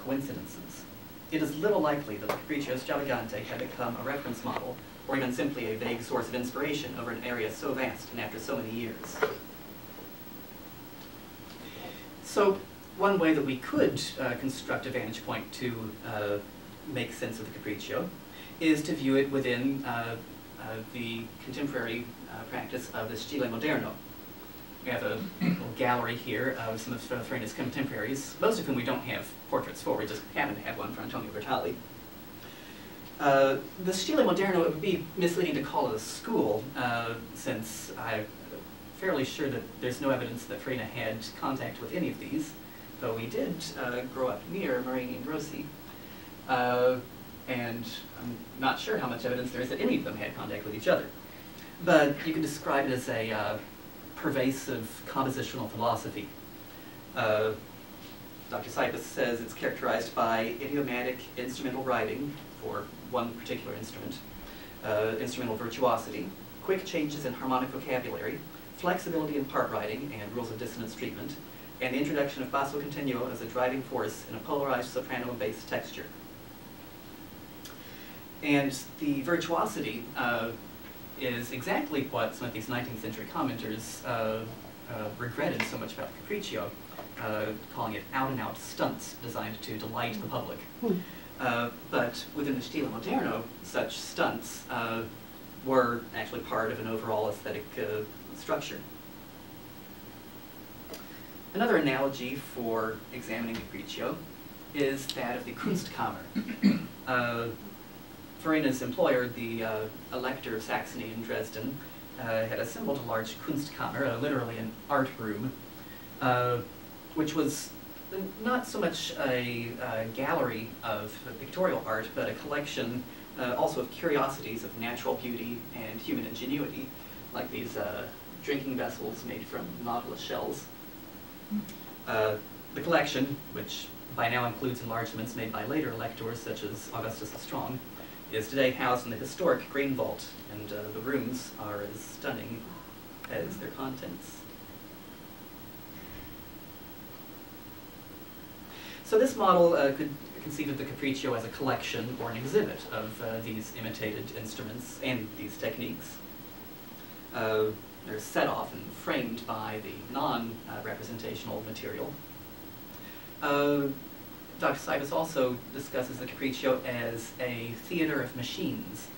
coincidences. It is little likely that the Capriccio Stravagante had become a reference model, or even simply a vague source of inspiration over an area so vast and after so many years. So one way that we could construct a vantage point to make sense of the Capriccio is to view it within the contemporary practice of the stile moderno. We have a little gallery here of some of Farina's contemporaries, most of whom we don't have portraits for. We just happen to have one for Antonio Bertali. The stile moderno, it would be misleading to call it a school, since I'm fairly sure that there's no evidence that Farina had contact with any of these, though he did grow up near Marini and Rossi. And I'm not sure how much evidence there is that any of them had contact with each other. But you could describe it as a pervasive compositional philosophy. Dr. Sipus says it's characterized by idiomatic instrumental writing for one particular instrument, instrumental virtuosity, quick changes in harmonic vocabulary, flexibility in part writing and rules of dissonance treatment, and the introduction of basso continuo as a driving force in a polarized soprano and bass texture. And the virtuosity is exactly what some of these 19th century commenters regretted so much about the Capriccio, calling it out-and-out stunts designed to delight the public. But within the stile moderno, such stunts were actually part of an overall aesthetic structure. Another analogy for examining the Capriccio is that of the Kunstkammer. Farina's employer, the Elector of Saxony in Dresden, had assembled a large Kunstkammer, literally an art room, which was not so much a gallery of pictorial art, but a collection also of curiosities of natural beauty and human ingenuity, like these drinking vessels made from nautilus shells. The collection, which by now includes enlargements made by later electors such as Augustus the Strong, is today housed in the historic Green Vault, and the rooms are as stunning as their contents. So this model could conceive of the Capriccio as a collection or an exhibit of these imitated instruments and these techniques. They're set off and framed by the non-representational material. Dr. Sipus also discusses the Capriccio as a theater of machines.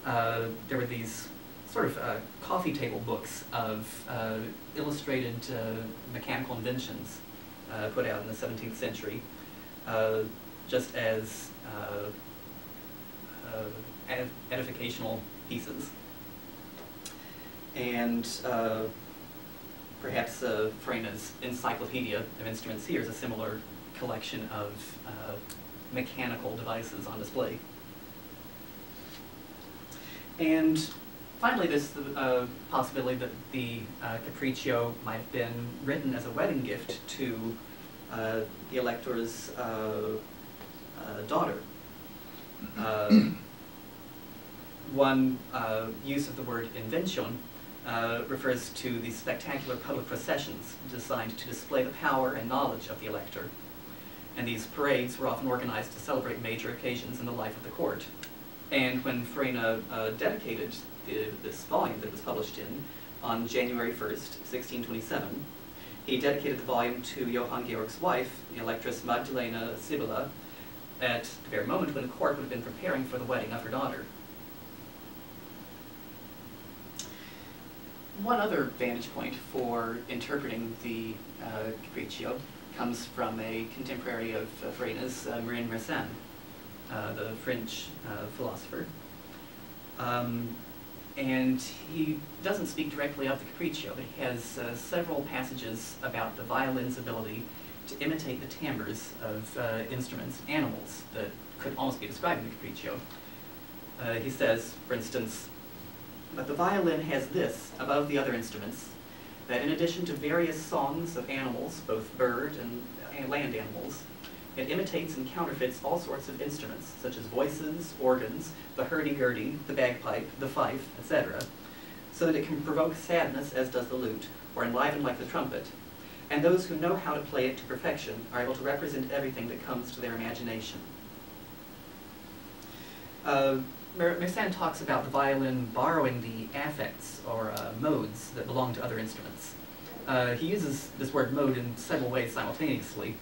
There were these sort of coffee table books of illustrated mechanical inventions put out in the 17th century, just as edificational pieces. And perhaps Farina's Encyclopedia of Instruments here is a similar collection of mechanical devices on display. And finally, there's the possibility that the Capriccio might have been written as a wedding gift to the Elector's daughter. One use of the word invention refers to the spectacular public processions designed to display the power and knowledge of the Elector. And these parades were often organized to celebrate major occasions in the life of the court. And when Farina dedicated this volume that was published in on January 1st, 1627, he dedicated the volume to Johann Georg's wife, the Electress Magdalena Sibylla, at the very moment when the court would have been preparing for the wedding of her daughter. One other vantage point for interpreting the Capriccio comes from a contemporary of Farina's, Marin Mersenne, the French philosopher. And he doesn't speak directly of the Capriccio, but he has several passages about the violin's ability to imitate the timbres of instruments, animals, that could almost be described in the Capriccio. He says, for instance, "But the violin has this above the other instruments, that in addition to various songs of animals, both bird and land animals, it imitates and counterfeits all sorts of instruments, such as voices, organs, the hurdy-gurdy, the bagpipe, the fife, etc., so that it can provoke sadness as does the lute, or enliven like the trumpet, and those who know how to play it to perfection are able to represent everything that comes to their imagination. Mersenne talks about the violin borrowing the affects, or modes, that belong to other instruments. He uses this word mode in several ways simultaneously,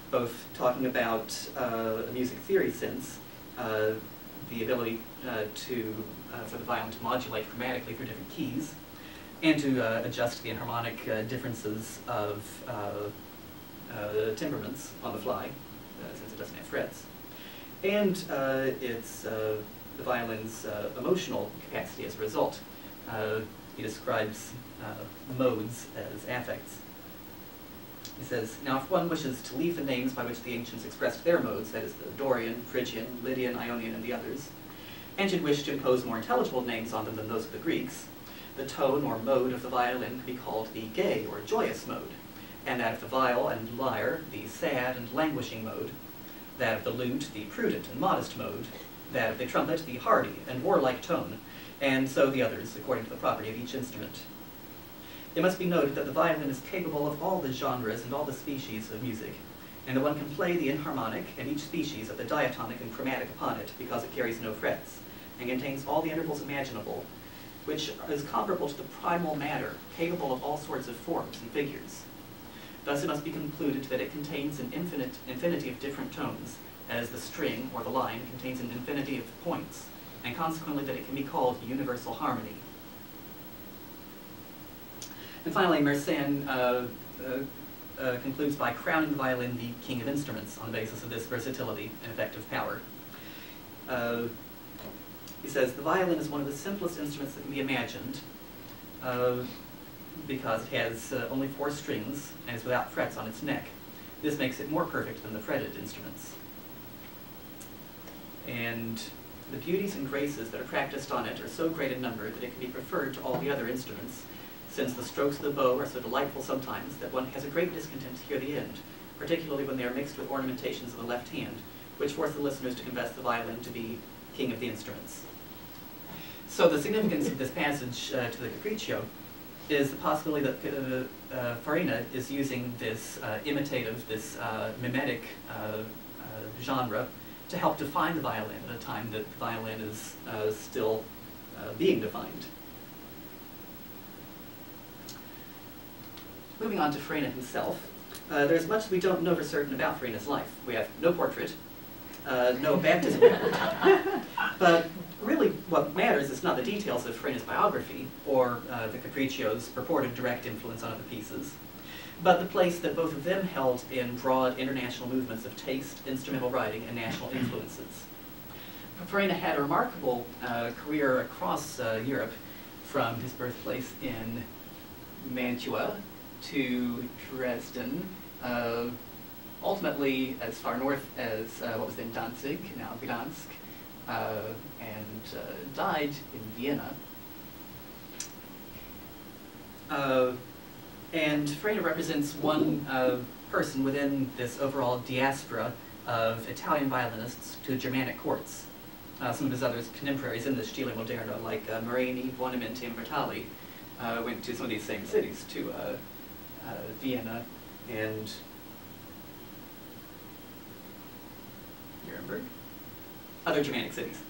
both talking about a music theory sense, the ability for the violin to modulate chromatically through different keys, and to adjust the enharmonic differences of temperaments on the fly, since it doesn't have frets. And it's the violin's emotional capacity as a result. He describes modes as affects. He says, now if one wishes to leave the names by which the ancients expressed their modes, that is the Dorian, Phrygian, Lydian, Ionian, and the others, and should wish to impose more intelligible names on them than those of the Greeks, the tone or mode of the violin can be called the gay or joyous mode, and that of the viol and lyre, the sad and languishing mode, that of the lute, the prudent and modest mode, that of the trumpet, the hardy and warlike tone, and so the others, according to the property of each instrument. It must be noted that the violin is capable of all the genres and all the species of music, and that one can play the enharmonic and each species of the diatonic and chromatic upon it, because it carries no frets, and contains all the intervals imaginable, which is comparable to the primal matter, capable of all sorts of forms and figures. Thus it must be concluded that it contains an infinity of different tones, as the string or the line contains an infinity of points, and consequently that it can be called universal harmony. And finally, Mersenne concludes by crowning the violin the king of instruments on the basis of this versatility and effective power. He says, the violin is one of the simplest instruments that can be imagined because it has only 4 strings and is without frets on its neck. This makes it more perfect than the fretted instruments. And the beauties and graces that are practiced on it are so great in number that it can be preferred to all the other instruments, since the strokes of the bow are so delightful sometimes that one has a great discontent to hear the end, particularly when they are mixed with ornamentations of the left hand, which force the listeners to confess the violin to be king of the instruments. So the significance of this passage to the Capriccio is the possibility that Farina is using this imitative, this mimetic genre to help define the violin at a time that the violin is still being defined. Moving on to Farina himself, there's much we don't know for certain about Farina's life. We have no portrait, no baptism record, but really what matters is not the details of Farina's biography or the Capriccio's purported direct influence on other pieces, but the place that both of them held in broad international movements of taste, instrumental writing, and national influences. Farina had a remarkable career across Europe, from his birthplace in Mantua to Dresden, ultimately as far north as what was then Danzig, now Gdansk, and died in Vienna. And Farina represents one person within this overall diaspora of Italian violinists to Germanic courts. Some of his other contemporaries in this stile moderno, like Marini, Buonamenti, and Bertali, went to some of these same cities, to Vienna and Nuremberg, other Germanic cities.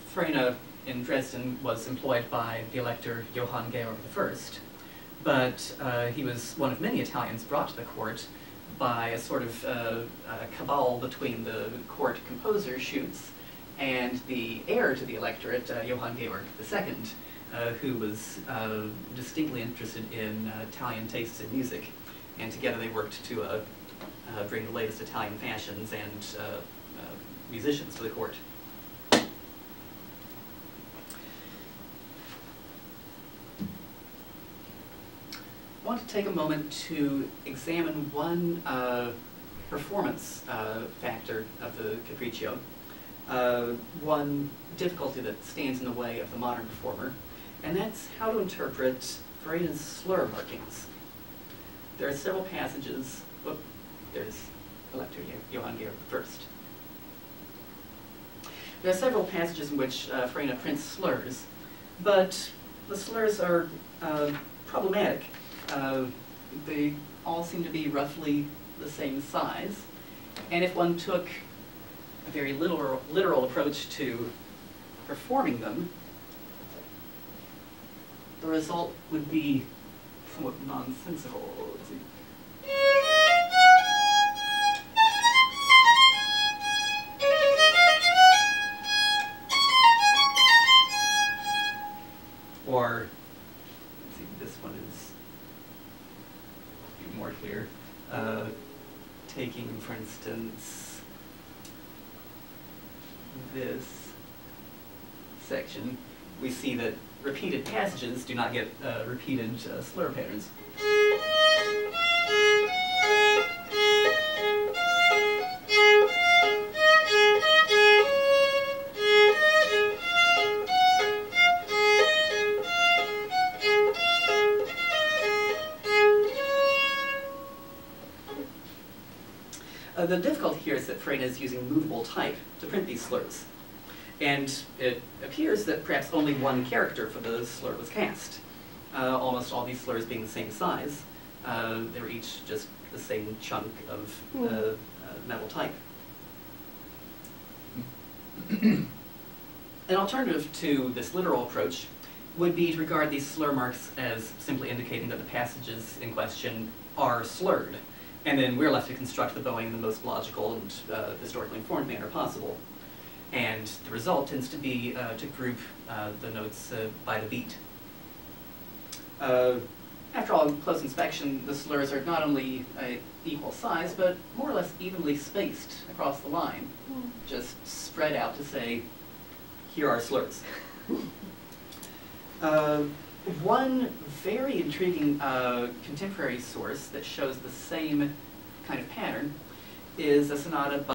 Farina in Dresden was employed by the Elector Johann Georg I, but he was one of many Italians brought to the court by a sort of cabal between the court composer, Schütz, and the heir to the electorate, Johann Georg II, who was distinctly interested in Italian tastes in music, and together they worked to bring the latest Italian fashions and musicians to the court. I want to take a moment to examine one performance factor of the Capriccio, one difficulty that stands in the way of the modern performer, and that's how to interpret Farina's slur markings. There are several passages, well, there's Elector Johann Georg I. There are several passages in which Farina prints slurs, but the slurs are problematic. They all seem to be roughly the same size. And if one took a very literal approach to performing them, the result would be somewhat nonsensical. Let's see. Or, let's see, this one is more clear. Taking, for instance, this section, we see that repeated passages do not get repeated slur patterns. The difficulty here is that Freyne is using movable type to print these slurs. And it appears that perhaps only one character for the slur was cast. Almost all these slurs being the same size. They were each just the same chunk of metal type. An alternative to this literal approach would be to regard these slur marks as simply indicating that the passages in question are slurred. And then we're left to construct the bowing in the most logical and historically informed manner possible. And the result tends to be to group the notes by the beat. After all, in close inspection, the slurs are not only equal size, but more or less evenly spaced across the line. Just spread out to say, here are slurs. One very intriguing contemporary source that shows the same kind of pattern is a sonata by